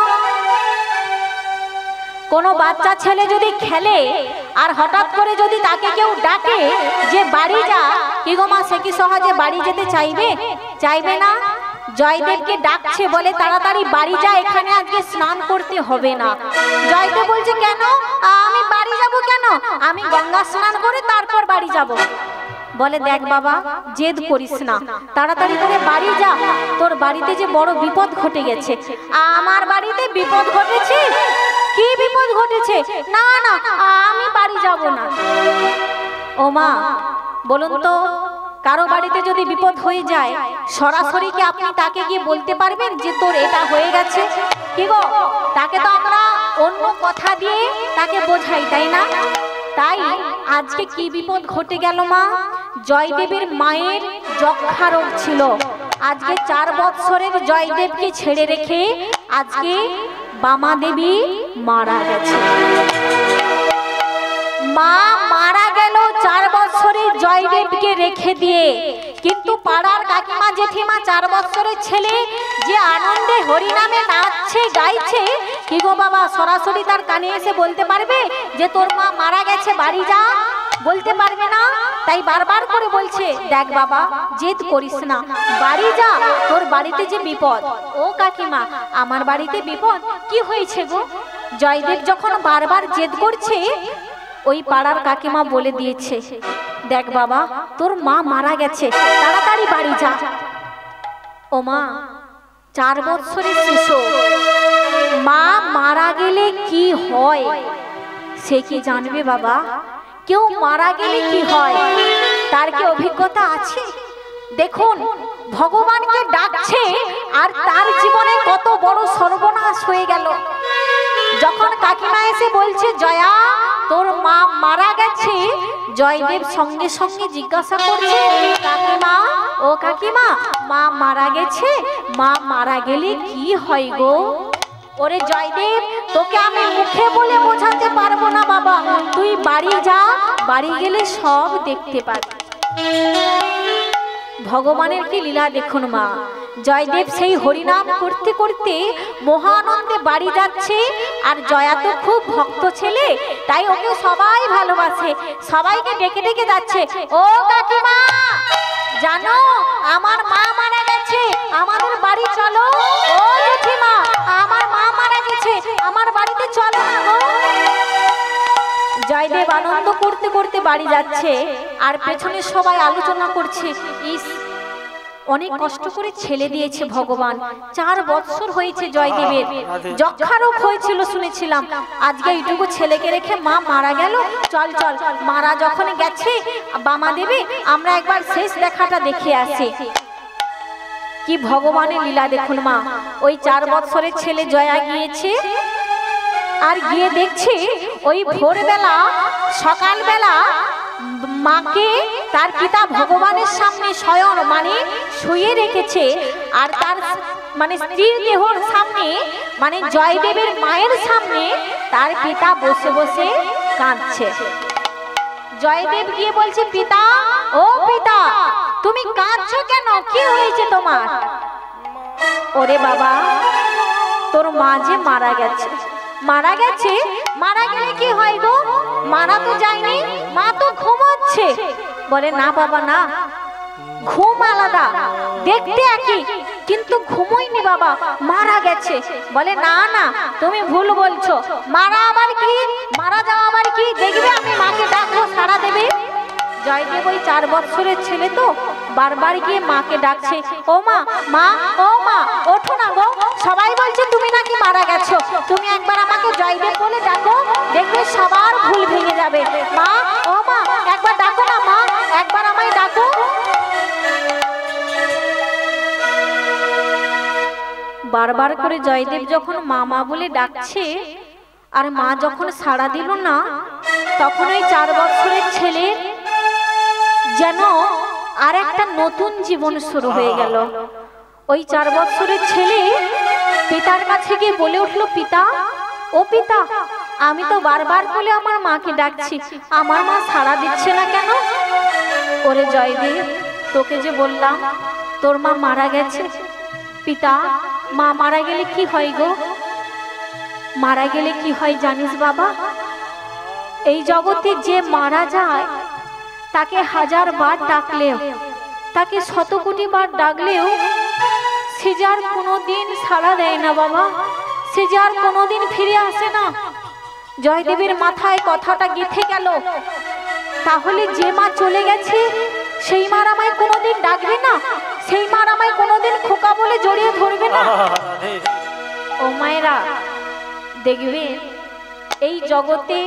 Speaker 1: কোনো বাচ্চা ছেলে যদি খেলে আর হঠাৎ করে যদি তাকে কেউ ডাকে যে বাড়ি যা, কি গো মা সে কি সহজে বাড়ি যেতে চাইবে? চাইবে না। জয়দেবকে ডাকছে বলে তাড়াতাড়ি বাড়ি যা, এখানে আজকে স্নান করতে হবে না। জয়দেব বলছে কেন? আমি বাড়ি যাব কেন? আমি গঙ্গা স্নান করে তারপর বাড়ি যাব। বলে দেখ বাবা জেদ করিস না, তাড়াতাড়ি করে বাড়ি যা, তোর বাড়িতে যে বড় বিপদ ঘটে গেছে। আমার বাড়িতে বিপদ ঘটেছে? কি বিপদ ঘটেছে? না না আমি বাড়ি যাব না। ও মা বলুন তো কারো বাড়িতে যদি বিপদ হয়ে যায় সরাসরি কি আপনি তাকে গিয়ে বলতে পারবেন যে তোর এটা হয়ে গেছে? কি গো তাকে তো আমরা অন্য কথা দিয়ে তাকে বোঝাই, তাই না? তাই আজকে কি বিপদ ঘটে গেল মা? জয়দেবের মায়ের যক্ষা রোগ ছিল। আজকে 4 বছরের জয়দেবকে ছেড়ে রেখে আজকে বামা দেবী মারা গেছে। মা মারা গেল 4 বছরের জয়দেবকে রেখে দিয়ে, কিন্তু পাড়ার কাকিমা জেঠিমা 4 বছরের ছেলে যে আনন্দে হরিনামে নাচছে গাইছে, কি গো বাবা সরাসরি তার কানে এসে বলতে পারবে যে তোর মা মারা গেছে বাড়ি যা? বলতে পারবে না। তাই বারবার করে বলছে দেখ বাবা জেদ করিস না, বাড়ি যা, তোর বাড়িতে যে বিপদ। ও কাকিমা আমার বাড়িতে বিপদ? কি হয়েছে গো? জয়দেব যখন বারবার জেদ করছে ওই পাড়ার কাকিমা বলে দিয়েছে দেখ বাবা তোর মা মারা গেছে, তাড়াতাড়ি বাড়ি যা। ও মা 4 বছরের শিশু, মা মারা গেলে কি হয় সে কি জানবে বাবা? কেউ মারা গেলে কি হয় তার কি অভিজ্ঞতা আছে? দেখুন ভগবানকে ডাকছে আর তার জীবনে কত বড় সর্বনাশ হয়ে গেল। যখন কাকিমা এসে বলছে জয়া তোর মা মারা গেছে, জয়দেব সঙ্গে সঙ্গে জিজ্ঞাসা করছে কাকিমা ও কাকিমা মা মারা গেছে, মা মারা গেলে কি হয় গো? ওরে জয়দেব তোকে আমি মুখে বলে বোঝাতে পারবো না বাবা, তুই বাড়ি যা, বাড়ি গেলে সব দেখতে পাবি। ভগবানের কি লীলা দেখুন মা। জয়দেব সেই হরিনাম করতে করতে মহানন্দে বাড়ি যাচ্ছে, আর জয়া তো খুব ভক্ত ছেলে, তাই ওকে সবাই ভালোবাসে, সবাইকে ডেকে ডেকে যাচ্ছে, ও কাকিমা জানো আমার মা মারা গেছে, আমাদের বাড়ি চলো। ও জেঠিমা আমার মা মারা গেছে, আমার বাড়িতে চলো না গো। জয়দেব আনন্দ করতে করতে বাড়ি যাচ্ছে, আর পেছনে সবাই আলোচনা করছে, ইস অনেক কষ্ট করে ছেলে দিয়েছে ভগবান, 4 বৎসর হয়েছে জয়দেবের, যক্ষা রোগ হয়েছিল শুনেছিলাম, আজকে এইটুকু ছেলেকে রেখে মা মারা গেল। চল চল মারা যখন গেছে বামা দেবে, আমরা একবার শেষ দেখাটা দেখে আসি। কি ভগবানের লীলা দেখুন মা। ওই 4 বৎসরের ছেলে জয়া গিয়েছে, আর গিয়ে দেখছে ওই ভোরবেলা সকালবেলা মাকে তার পিতা ভগবানের সামনে শয়ন মানে শুয়ে রেখেছে, আর তার মানে স্ত্রীর দেহর সামনে মানে জয়দেবের মায়ের সামনে তার পিতা বসে বসে কাঁদছে। জয়দেব গিয়ে বলছে, পিতা ও পিতা তুমি কাঁদছো কেন, কি হয়েছে তোমার? ওরে বাবা তোর মা যে মারা গেছে। মারা গেছে? মারা গেলে কি হয় গো? মারা তো যায়নি, মা তো ঘুমাচ্ছে। বলে না বাবা না, ঘুম আলাদা, দেখতে একই, কিন্তু ঘুমোয়নি বাবা, মারা গেছে। বলে না না তুমি ভুল বলছো, মারা আবার কি, মারা যাওয়া আবার কি, দেখবে আমি মাকে ডাকবো সাড়া দেবে। জয়দেব ওই 4 বৎসরের ছেলে তো বারবার গিয়ে মাকে ডাকছে, ও মা মা ও মা ওঠো না গো, সবাই বলছে তুমি নাকি মারা গেছো, তুমি একবার আমাকে জয়দেব বলে ডাকো, দেখবে সবার ভুল ভেঙে যাবে। মা ও মা একবার ডাকো না মা, একবার আমায় ডাকো। বারবার করে জয়দেব যখন মা মা বলে ডাকছে, আর মা যখন সাড়া দিল না, তখন ওই 4 বৎসরের ছেলে যেন আর একটা নতুন জীবন শুরু হয়ে গেল। ওই 4 বৎসরের ছেলে পিতার কাছে গিয়ে বলে উঠলো, পিতা ও পিতা আমি তো বারবার বলে আমার মাকে ডাকছি, আমার মা সাড়া দিচ্ছে না কেন? ওরে জয়দেব তোকে যে বললাম তোর মা মারা গেছে। পিতা মা মারা গেলে কি হয় গো? মারা গেলে কি হয় জানিস বাবা? এই জগতে যে মারা যায় তাকে 1000 বার ডাকলেও, তাকে 100 কোটি বার ডাকলেও সে যার কোনোদিন সাড়া দেয় না বাবা, সে যার কোনোদিন ফিরে আসে না। জয়দেবের মাথায় কথাটা গেঁথে গেল, তাহলে যে মা চলে গেছে সেই মার আমায় কোনোদিন ডাকবে না, সেই মার আমায় কোনোদিন খোকা বলে জড়িয়ে ধরবে না। ও মায়েরা দেখবে এই জগতে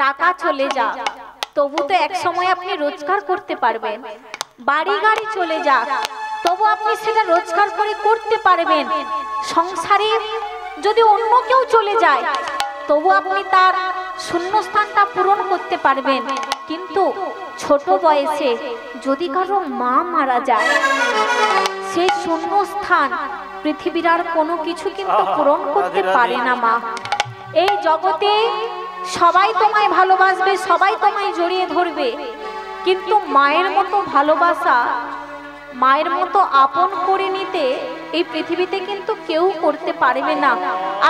Speaker 1: টাকা চলে যা, তবু তো এক সময় আপনি রোজগার করতে পারবেন। বাড়ি গাড়ি চলে যাক, তবু আপনি সেটা রোজগার করে করতে পারবেন। সংসারে যদি অন্য কেউ চলে যায় তবু আপনি তার শূন্যস্থানটা পূরণ করতে পারবেন, কিন্তু ছোট বয়সে যদি কারো মা মারা যায় সেই শূন্যস্থান পৃথিবীর আর কোনো কিছু কিন্তু পূরণ করতে পারে না মা। এই জগতে সবাই তোমায় ভালোবাসবে, সবাই তোমায় জড়িয়ে ধরবে, কিন্তু মায়ের মতো ভালোবাসা, মায়ের মতো আপন করে নিতে এই পৃথিবীতে কিন্তু কেউ করতে পারবে না।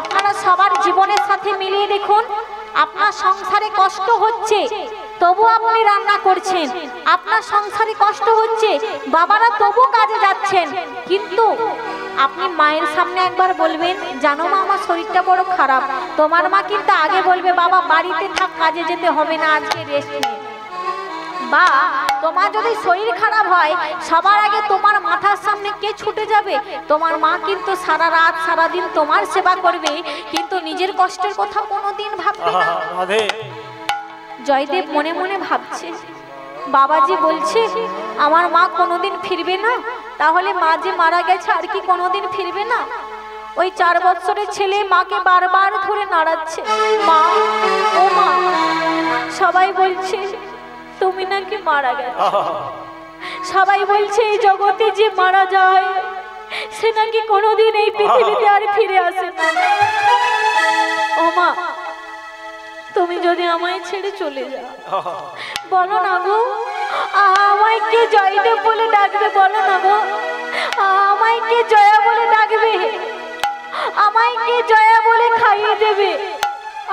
Speaker 1: আপনারা সবার জীবনের সাথে মিলিয়ে দেখুন, আপনার সংসারে কষ্ট হচ্ছে তবু আপনি রান্না করছেন, আপনার সংসারে কষ্ট হচ্ছে বাবারা তবু কাজে যাচ্ছেন, কিন্তু আপনি মায়ের সামনে একবার বলবেন জানো মা আমার শরীরটা বড় খারাপ, তোমার মা কিন্তু আগে বলবে বাবা বাড়িতে থাক, কাজে যেতে হবে না, আজকে রেস্ট নে। বা তোমার যদি শরীর খারাপ হয় সবার আগে তোমার মাথার সামনে কে ছুটে যাবে? তোমার মা কিন্তু সারা রাত সারা দিন তোমার সেবা করবে, কিন্তু নিজের কষ্টের কথা কোনোদিন ভাববে না। জয়দেব মনে মনে ভাবছে, বাবাজি বলছে আমার মা কোনোদিন ফিরবে না, তাহলে মা যে মারা গেছে আর কি কোনোদিন ফিরবে না? ওই 4 বৎসরের ছেলে মাকে বারবার ধরে নাড়াচ্ছে, মা ও মা সবাই বলছে তুমি নাকি মারা গেছো, সবাই বলছে এই জগতে যে মারা যায় সে নাকি কোনোদিন এই পৃথিবীতে আর ফিরে আসে না। ও মা তুমি যদি আমায় ছেড়ে চলে যাও, বলো না গো আমায় কে জয়দেব বলে ডাকবে বলো না গো? আমায় কে জয়া বলে ডাকবে? আমায় কে জয়া বলে খাইয়ে দেবে?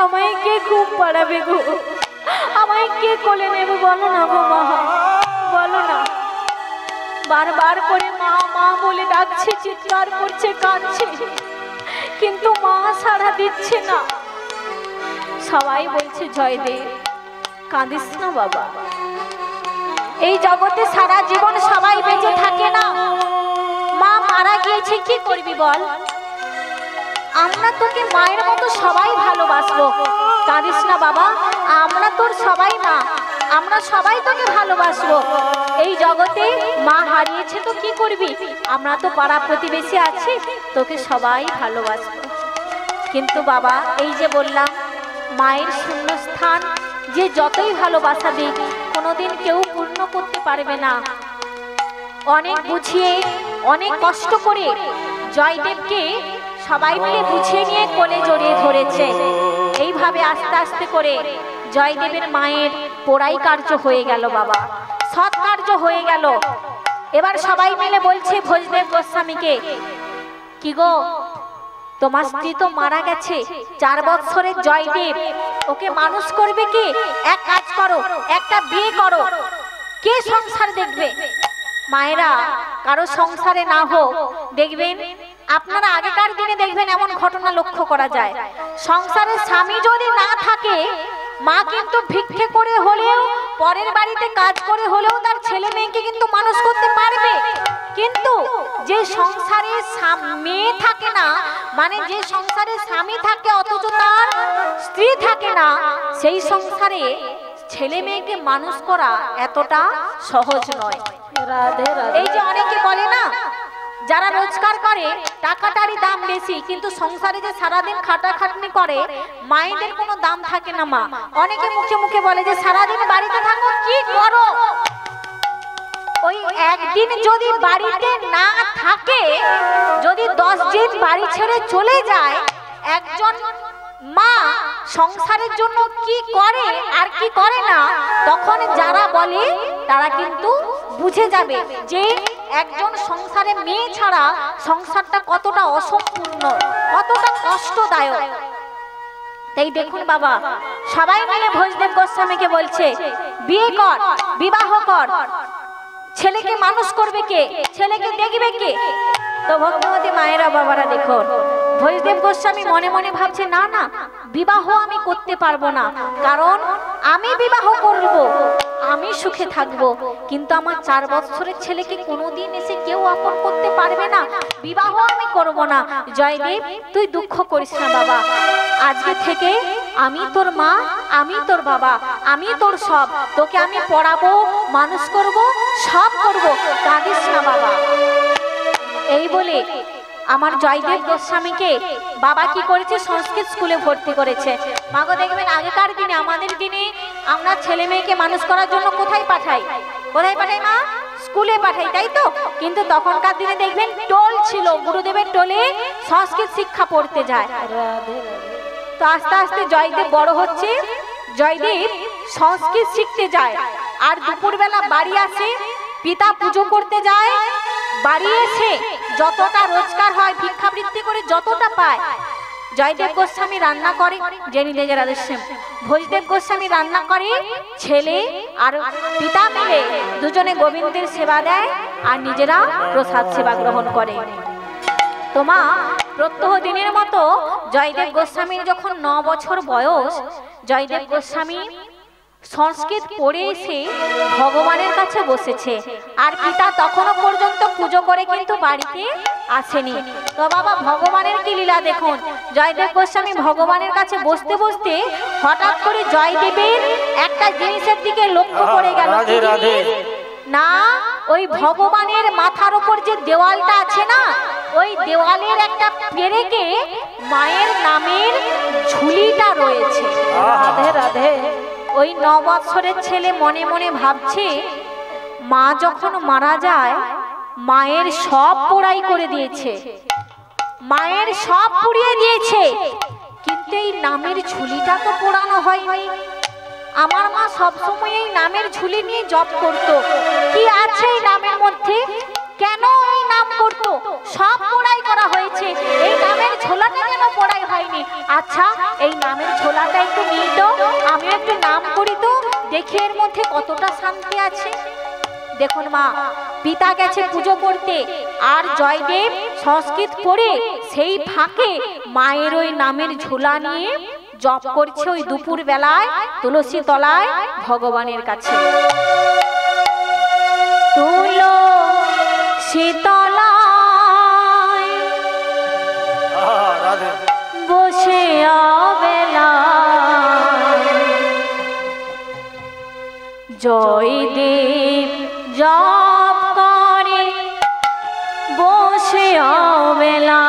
Speaker 1: আমায় কে ঘুম পাড়াবে গো? আমায় কে কোলে নেবে বলো না গো মা, বলো না। বারবার করে মা মা বলে ডাকছে, চিৎকার করছে, কাঁদছে, কিন্তু মা সাড়া দিচ্ছে না। সবাই বলছে জয়দেব কাঁদিস না বাবা, এই জগতে সারা জীবন সবাই বেঁচে থাকে না, মা মারা গিয়েছে, কি করবি বল? আমরা তোকে মায়ের মতো সবাই ভালোবাসবো, কাঁদিস না বাবা, আমরা তোর সবাই মা, আমরা সবাই তোকে ভালোবাসবো। এই জগতে মা হারিয়েছে তো কি করবি, আমরা তো পাড়া প্রতিবেশী আছি, তোকে সবাই ভালোবাসবো। কিন্তু বাবা এই যে বললাম, মায়ের শূন্য স্থান যে যতই ভালোবাসা দিক কোনোদিন কেউ পূর্ণ করতে পারবে না। অনেক বুঝিয়ে অনেক কষ্ট করে জয়দেবকে সবাই মিলে বুঝিয়ে নিয়ে কোলে জড়িয়ে ধরেছে। এইভাবে আস্তে আস্তে করে জয়দেবের মায়ের পোড়াই কার্য হয়ে গেল বাবা, সৎ কার্য হয়ে গেল। এবার সবাই মিলে বলছে ভোজদেব গোস্বামীকে, কি গো তোমার স্ত্রী তো মারা গেছে, 4 বৎসরের জয়দেব, ওকে মানুষ করবে কে? এক কাজ করো, একটা বিয়ে করো, কে সংসার দেখবে? মায়েরা কারো সংসারে না হোক, দেখবেন আপনারা আগেকার দিনে দেখবেন এমন ঘটনা লক্ষ্য করা যায়, সংসারে স্বামী যদি না থাকে মা কিন্তু ভিক্ষে করে হলেও পরের বাড়িতে কাজ করে হলেও তার ছেলে মেয়েকে কিন্তু মানুষ করতে পারবে। কিন্তু যে সংসারে মেয়ে থাকে না, মানে যে সংসারে স্বামী থাকে অথচ তার স্ত্রী থাকে না, সেই সংসারে ছেলে মেয়েকে মানুষ করা এতটা সহজ নয়। এই যে অনেকে বলে না, যারা রোজগার করে টাকাটারই দাম বেশি, কিন্তু সংসারে যে সারাদিন খাটাখাটনি করে মায়েদের কোনো দাম থাকে না। মা অনেকে মুখে মুখে বলে যে সারাদিন বাড়িতে থাকো, কি করো? ওই একদিন যদি বাড়িতে না থাকে, যদি 10 দিন বাড়ি ছেড়ে চলে যায়, একজন মা সংসারের জন্য কি করে আর কি করে না, তখন যারা বলে তারা কিন্তু বুঝে যাবে যে একজন সংসারে মেয়ে ছাড়া সংসারটা কতটা অসম্পূর্ণ, কতটা কষ্টদায়ক। তাই দেখুন বাবা, সবাই মিলে ভোজদেব গোস্বামীকে বলছে বিয়ে কর, বিবাহ কর, ছেলেকে মানুষ করবে কে, ছেলেকে দেখবে কে? তো ভক্তমতী মায়েরা বাবারা দেখুন, ভোজদেব গোস্বামী মনে মনে ভাবছে না না, বিবাহ আমি করতে পারবো না, কারণ আমি বিবাহ করব, আমি সুখে থাকবো, কিন্তু আমার 4 বছরের ছেলেকে কোনোদিন এসে কেউ আপন করতে পারবে না, বিবাহ আমি করব না। জয়দেব তুই দুঃখ করিস না বাবা, আজকে থেকে আমি তোর মা, আমি তোর বাবা, আমি তোর সব, তোকে আমি পড়াবো, মানুষ করব, সব করব, কাঁদিস না বাবা। এই বলে আমার জয়দেব গোস্বামীকে বাবা কি করেছে, সংস্কৃত স্কুলে ভর্তি করেছে। মাগো দেখবেন আগেকার দিনে, আমাদের দিনে আমরা ছেলে মেয়েকে মানুষ করার জন্য কোথায় পাঠাই, কোথায় পাঠাই মা? স্কুলে পাঠাই, তাই তো? কিন্তু তখনকার দিনে দেখবেন টোল ছিল, গুরুদেবের টোলে সংস্কৃত শিক্ষা পড়তে যায়। তো আস্তে আস্তে জয়দেব বড় হচ্ছে, জয়দেব সংস্কৃত শিখতে যায়, আর দুপুরবেলা বাড়ি আসে, পিতা পুজো করতে যায়, বাড়ি এসে যতটা রোজগার হয় ভিক্ষাবৃত্তি করে যতটা পায় জয়দেব গোস্বামী রান্না করে, জেনি লেগে রাধেশ্যাম ভোজদেব গোস্বামী রান্না করে, ছেলে আর পিতা মিলে দুজনে গোবিন্দের সেবা দেয় আর নিজেরা প্রসাদ সেবা গ্রহণ করে। তোমা প্রত্যহ দিনের মতো জয়দেব গোস্বামীর যখন 9 বছর বয়স, জয়দেব গোস্বামী সংস্কৃত পড়ে এসে ভগবানের কাছে বসেছে, আর পিতা তখনও পর্যন্ত পুজো করে কিন্তু বাড়িতে আসেনি। তো বাবা ভগবানের কি লীলা দেখুন, জয়দেব গোস্বামী ভগবানের কাছে বসতে বসতে হঠাৎ করে জয়দেবের একটা জিনিসের দিকে লক্ষ্য করে গেল, না ওই ভগবানের মাথার উপর যে দেওয়ালটা আছে না, ওই দেওয়ালের একটা পেরেকে মায়ের নামের ঝুলিটা রয়েছে। রাধে রাধে। ওই 9 বছরের ছেলে মনে মনে ভাবছে, মা যখন মারা যায় মায়ের সব পোড়াই করে দিয়েছে, মায়ের সব পুড়িয়ে দিয়েছে, কিন্তু এই নামের ঝুলিটা তো পোড়ানো হয়নি। আমার মা সবসময় এই নামের ঝুলি নিয়ে জপ করত। কি আছে এই নামের মধ্যে, কেন এই নাম করত? সব পড়াই করা হয়েছে, এই নামের ঝোলাটা কেন পড়াই হয়নি? আচ্ছা এই নামের ঝোলাটা একটু নিই তো, আমি একটু নাম করি তো, দেখি এর মধ্যে কতটা শান্তি আছে। দেখুন মা, পিতা গেছে পুজো করতে, আর জয়দেব সংস্কৃত পড়ে সেই ফাঁকে মায়ের ওই নামের ঝোলা নিয়ে জপ করছে ওই দুপুর বেলায় তুলসী তলায় ভগবানের কাছে। তুলসী তলায় বসে বেলা জয়দেব জপ করে বসে বেলা।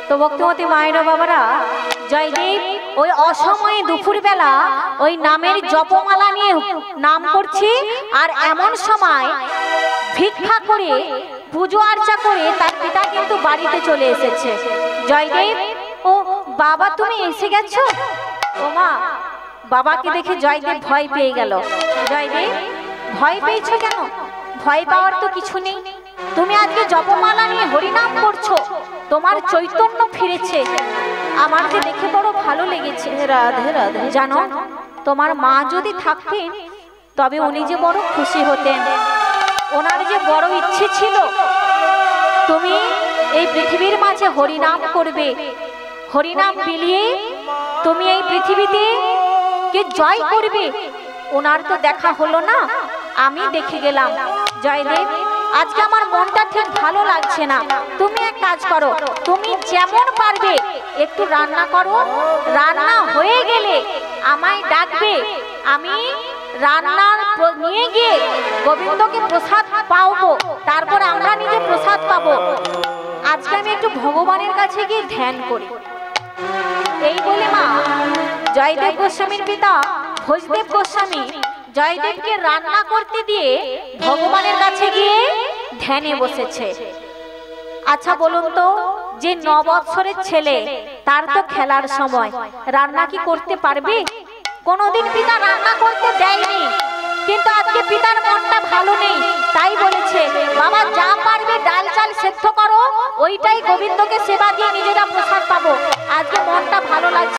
Speaker 1: তো ভক্তমতী মায়েরা বাবারা, জয়দেব ওই অসময়ে দুপুর বেলা ওই নামের জপমালা নিয়ে নাম করছে, আর এমন সময় ভিক্ষা করে পুজো আর্চা করে তার পিতা কিন্তু বাড়িতে চলে এসেছে। জয়দেব, ও বাবা তুমি এসে গেছো? ও মা, বাবাকে দেখে জয়দেব ভয় পেয়ে গেল। জয়দেব, ভয় পেয়েছো কেন? ভয় পাওয়ার তো কিছু নেই, তুমি আজকে জপমালা নিয়ে হরিনাম করছো, তোমার চৈতন্য ফিরেছে, আমার যে দেখে বড় ভালো লেগেছে। রাধে রাধে। জানো, তোমার মা যদি থাকতেন তবে উনি যে বড় খুশি হতেন, ওনার যে বড় ইচ্ছে ছিল তুমি এই পৃথিবীর মাঝে হরিনাম করবে, হরিনাম বিলিয়ে তুমি এই পৃথিবীতে কে জয় করবে। ওনার তো দেখা হলো না, আমি দেখে গেলাম। জয়দেব, আজকে আমার মনটা ঠিক ভালো লাগছে না, তুমি এক কাজ করো, তুমি যেমন পারবে একটু রান্না করো, রান্না হয়ে গেলে আমায় ডাকবে, আমি রান্নার নিয়ে গিয়ে গোবিন্দকে প্রসাদ পাবো, তারপর আমরা নিজে প্রসাদ পাবো। আজকে আমি একটু ভগবানের কাছে গিয়ে ধ্যান করি। এই বলে মা জয়দেব গোস্বামীর পিতা ভোজদেব গোস্বামী জয়দেবকে রান্না করতে দিয়ে ভগবানের কাছে গিয়ে ধ্যানে বসেছে। আচ্ছা বলুন তো, যে 9 বছরের ছেলে, তার তো খেলার সময়, রান্না কি করতে পারবে? কোনোদিন পিতা রান্না করতে দেয়নি, কিন্তু আজকে পিতার মনটা ভালো নেই, তাই বলেছে বাবা যা পারবে ডাল চাল সেদ্ধ করো, ওইটাই গোবিন্দকে সেবা দিয়ে নিজেরা প্রসাদ পাবো। আজকে মনটা ভালো লাগছে।